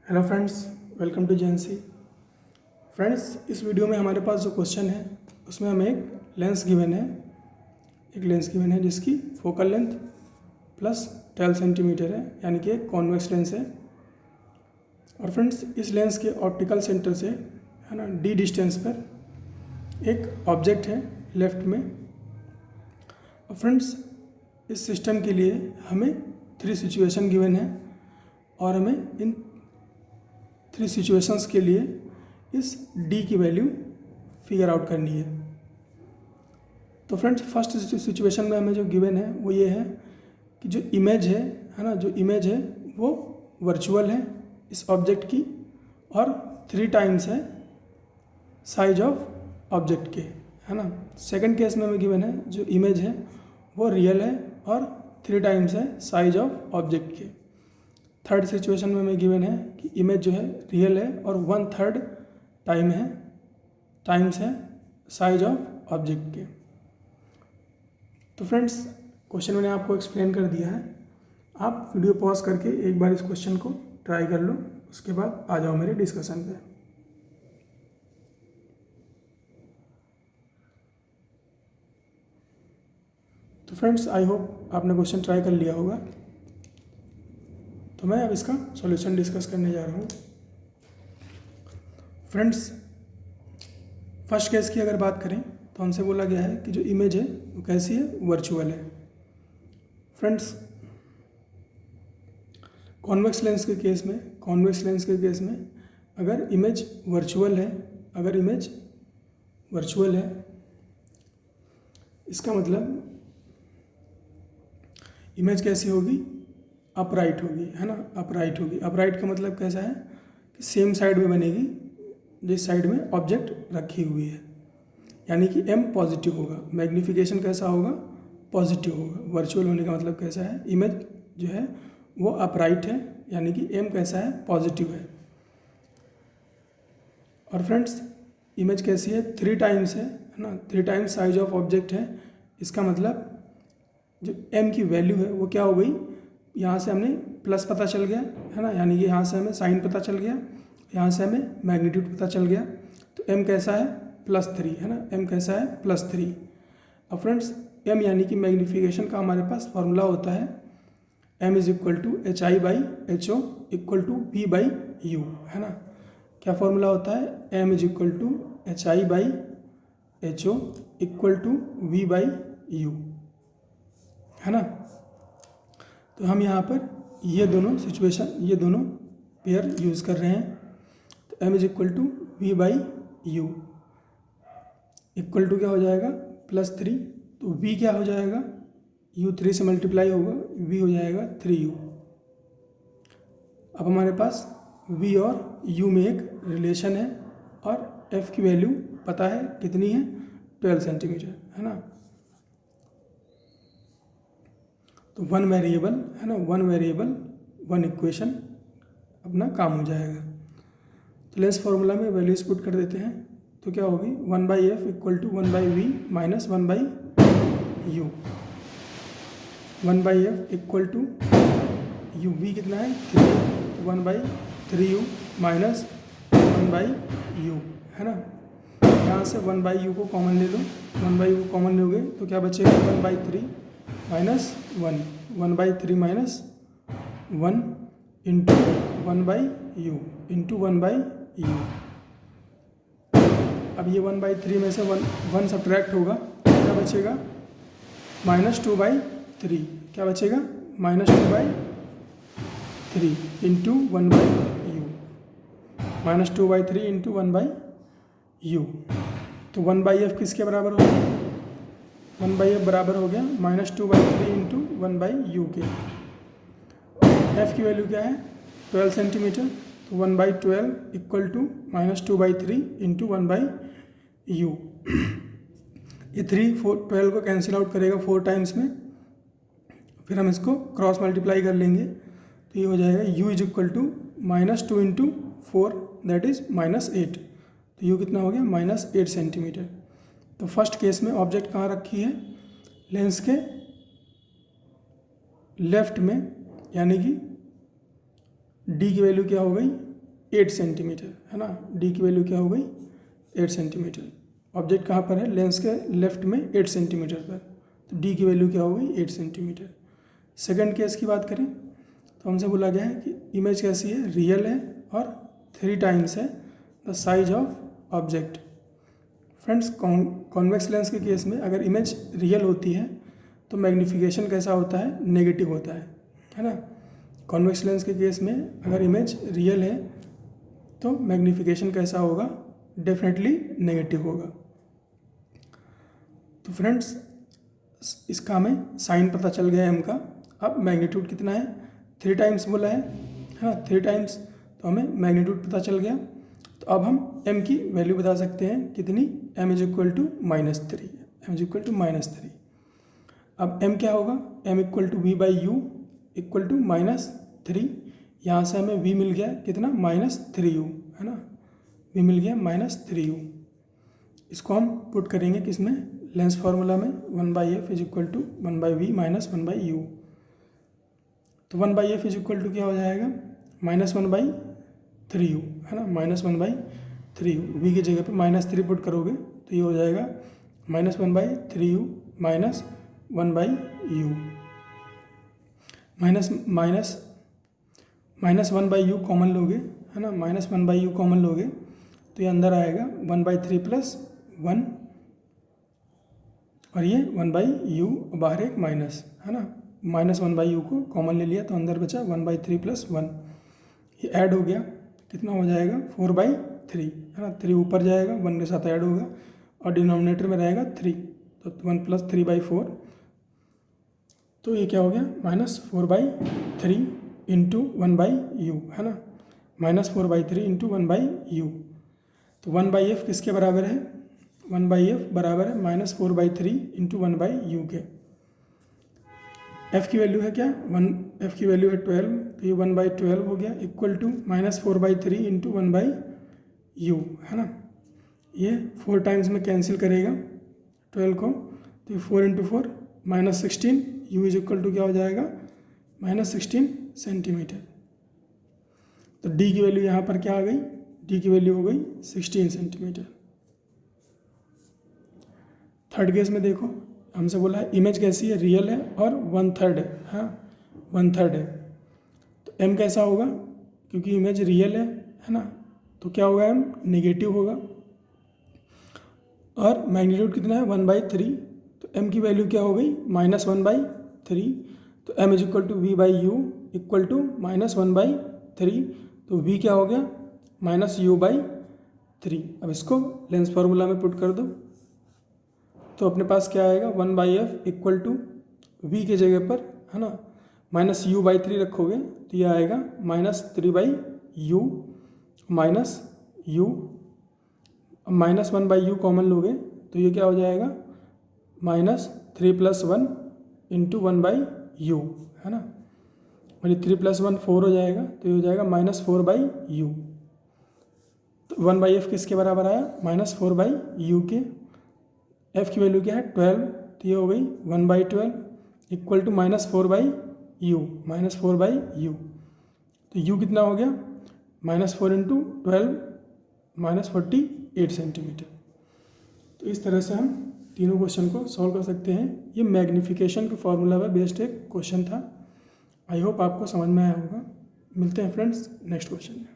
Hello friends, welcome to JNC. Friends, इस video में हमारे पास जो क्वेश्चन है उसमें हमें एक लेंस गिवन है जिसकी फोकल लेंथ प्लस 12 सेंटीमीटर है, यानी कि एक कॉन्वेक्स लेंस है। और फ्रेंड्स, इस लेंस के ऑप्टिकल सेंटर से है ना डी डिस्टेंस पर एक ऑब्जेक्ट है लेफ्ट में। और फ्रेंड्स, इस सिस्टम के लिए हमें 3 सिचुएशन गिवन है और हमें इन 3 सिचुएशंस के लिए इस डी की वैल्यू फिगर आउट करनी है। तो फ्रेंड्स, फर्स्ट सिचुएशन में हमें जो गिवन है वो ये है कि जो इमेज है ना, जो इमेज है वो वर्चुअल है इस ऑब्जेक्ट की और 3 टाइम्स है साइज ऑफ ऑब्जेक्ट के, है ना। सेकंड केस में हमें गिवन है जो इमेज है वो रियल है और 3 टाइम्स है साइज ऑफ ऑब्जेक्ट के। थर्ड सिचुएशन में हमें गिवन है कि इमेज जो है रियल है और 1/3 टाइम्स है साइज ऑफ ऑब्जेक्ट के। तो फ्रेंड्स, क्वेश्चन मैंने आपको एक्सप्लेन कर दिया है। आप वीडियो पॉज करके एक बार इस क्वेश्चन को ट्राई कर लो, उसके बाद आ जाओ मेरे डिस्कशन पे। तो फ्रेंड्स, आई होप आपने क्वेश्चन ट्राई कर लिया होगा। तो मैं अब इसका सॉल्यूशन डिस्कस करने जा रहा हूँ। फ्रेंड्स, फर्स्ट केस की अगर बात करें तो हमसे बोला गया है कि जो इमेज है वो कैसी है, वर्चुअल है। फ्रेंड्स, कॉन्वेक्स लेंस के केस में अगर इमेज वर्चुअल है, इसका मतलब इमेज कैसी होगी, अपराइट होगी, है ना। अपराइट होगी। अपराइट का मतलब कैसा है कि सेम साइड में बनेगी जिस साइड में ऑब्जेक्ट रखी हुई है, यानी कि m पॉजिटिव होगा। मैग्नीफिकेशन कैसा होगा, पॉजिटिव होगा। वर्चुअल होने का मतलब कैसा है, इमेज जो है वो अपराइट है, यानी कि m कैसा है, पॉजिटिव है। और फ्रेंड्स, इमेज कैसी है, 3 टाइम्स है ना, 3 टाइम्स साइज ऑफ ऑब्जेक्ट है। इसका मतलब जो m की वैल्यू है वो क्या हो गई, यहाँ से हमें प्लस पता चल गया, है ना, यानी कि यहाँ से हमें साइन पता चल गया, यहाँ से हमें मैग्नीट्यूड पता चल गया। तो m कैसा है, +3, है ना। m कैसा है, +3। अब फ्रेंड्स, m यानी कि मैग्नीफिकेशन का हमारे पास फॉर्मूला होता है m = HI/HO = V/U, है ना। क्या फॉर्मूला होता है, m = HI/HO = V/U, है ना। तो हम यहाँ पर ये दोनों पेयर यूज़ कर रहे हैं। तो m = V/U इक्वल टू क्या हो जाएगा, +3। तो v क्या हो जाएगा, u 3 से मल्टीप्लाई होगा, v हो जाएगा 3u। अब हमारे पास v और u में एक रिलेशन है और f की वैल्यू पता है कितनी है, 12 सेंटीमीटर, है ना। तो 1 वेरिएबल, है ना, 1 वेरिएबल 1 इक्वेशन अपना काम हो जाएगा। तो लेंस फार्मूला में वैल्यूज पुट कर देते हैं। तो क्या होगी, 1/f = 1/v - 1/u। 1/f = u, v कितना है, 3, तो 1/3u - 1/u, है ना। यहाँ से 1/u को कॉमन ले लो, 1/u को कॉमन लोगे तो क्या बचेगा, 1/3 - 1, 1/3 - 1 इंटू 1/u इंटू 1/u। अब ये 1/3 में से 1 सब्ट्रैक्ट होगा, क्या बचेगा, -2/3। क्या बचेगा, -2/3 इंटू 1/u, -2/3 इंटू 1/u। तो 1/f किसके बराबर हो गया, 1/f बराबर हो गया -2/3 इंटू 1/u के। f की वैल्यू क्या है, 12 सेंटीमीटर। तो 1/12 = -2/3 इंटू 1/u। ये 12 को कैंसिल आउट करेगा 4 टाइम्स में, फिर हम इसको क्रॉस मल्टीप्लाई कर लेंगे तो ये हो जाएगा u = -2 इंटू 4, दैट इज़ -8। तो u कितना हो गया, -8 सेंटीमीटर। तो फर्स्ट केस में ऑब्जेक्ट कहाँ रखी है, लेंस के लेफ्ट में, यानी कि डी की वैल्यू क्या हो गई, 8 सेंटीमीटर, है ना। डी की वैल्यू क्या हो गई 8 सेंटीमीटर। ऑब्जेक्ट कहाँ पर है, लेंस के लेफ्ट में 8 सेंटीमीटर पर, तो डी की वैल्यू क्या हो गई 8 सेंटीमीटर। सेकंड केस की बात करें तो हमसे बोला गया है कि इमेज कैसी है, रियल है और 3 टाइम्स है the size of object. Friends, convex lens के केस में अगर इमेज रियल होती है तो मैग्नीफिकेशन कैसा होता है, नेगेटिव होता है ना। कॉन्वेक्स लेंस के केस में अगर इमेज रियल है तो मैग्नीफिकेशन कैसा होगा, डेफिनेटली नेगेटिव होगा। तो फ्रेंड्स, इसका हमें साइन पता चल गया एम का। अब मैग्नीट्यूड कितना है, 3 टाइम्स बोला है ना, 3 टाइम्स, तो हमें मैग्नीट्यूड पता चल गया। तो अब हम एम की वैल्यू बता सकते हैं कितनी, M is equal to -3, M is equal to -3। अब एम क्या होगा, M equal to V by U equal to -3। यहाँ से हमें वी मिल गया कितना, -3u, है ना, वी मिल गया -3u। इसको हम पुट करेंगे किसमें, लेंस फार्मूला में, 1/f is equal to 1/v minus 1/u। तो 1/f इज इक्वल टू क्या हो जाएगा, -1/3u, है ना, -1/3u। v की जगह पे -3 पुट करोगे तो ये हो जाएगा -1/3u minus 1/u। Minus 1/u common लोगे, है ना, -1/u कॉमन लोगे तो ये अंदर आएगा 1/3 प्लस 1, और ये 1/u, बाहर एक माइनस, है ना, -1/u को कॉमन ले लिया तो अंदर बचा 1/3 प्लस 1। ये ऐड हो गया, कितना हो जाएगा 4/3, है ना, 3 ऊपर जाएगा, 1 के साथ ऐड होगा और डिनोमिनेटर में रहेगा 3, तो 1 प्लस 3/4, तो ये क्या हो गया -4/3 इंटू 1/u, है ना, -4/3 इंटू 1/u। तो 1/f किसके बराबर है, 1/f बराबर है -4/3 इंटू 1/u के। f की वैल्यू है क्या, f की वैल्यू है 12, तो ये 1/12 हो गया, इक्वल टू -4/3 इंटू 1/u, है ना। ये 4 टाइम्स में कैंसिल करेगा 12 को, तो ये 4 into 4 -16, u is equal to क्या हो जाएगा -16 सेंटीमीटर। तो d की वैल्यू यहाँ पर क्या आ गई, d की वैल्यू हो गई 16 सेंटीमीटर। थर्ड केस में देखो, हमसे बोला है इमेज कैसी है, रियल है और 1/3 है, हाँ 1/3 है, तो m कैसा होगा, क्योंकि इमेज रियल है ना, तो क्या होगा, m नेगेटिव होगा। और मैग्नीट्यूड कितना है 1/3, तो m की वैल्यू क्या हो गई -1/3, तो m is equal to v by U equal to -1/3, तो v क्या हो गया -u/3। अब इसको लेंस फार्मूला में पुट कर दो तो अपने पास क्या आएगा, 1/f इक्वल टू v की जगह पर, है ना, -u/3 रखोगे तो ये आएगा -3/u minus u, -1/u common लोगे तो ये क्या हो जाएगा -3 + 1 इंटू 1/u, है ना, और ये 3 + 1 4 हो जाएगा, तो ये हो जाएगा -4/u। तो 1/f किसके बराबर आया, -4/u के। f की वैल्यू क्या है 12, तो ये हो गई 1/12 इक्वल टू -4/u, -4/u। तो u कितना हो गया -4 इंटू 12 -48 सेंटीमीटर। तो इस तरह से हम तीनों क्वेश्चन को सॉल्व कर सकते हैं। ये मैग्नीफिकेशन के फॉर्मूला पर बेस्ड एक क्वेश्चन था। आई होप आपको समझ में आया होगा। मिलते हैं फ्रेंड्स नेक्स्ट क्वेश्चन में।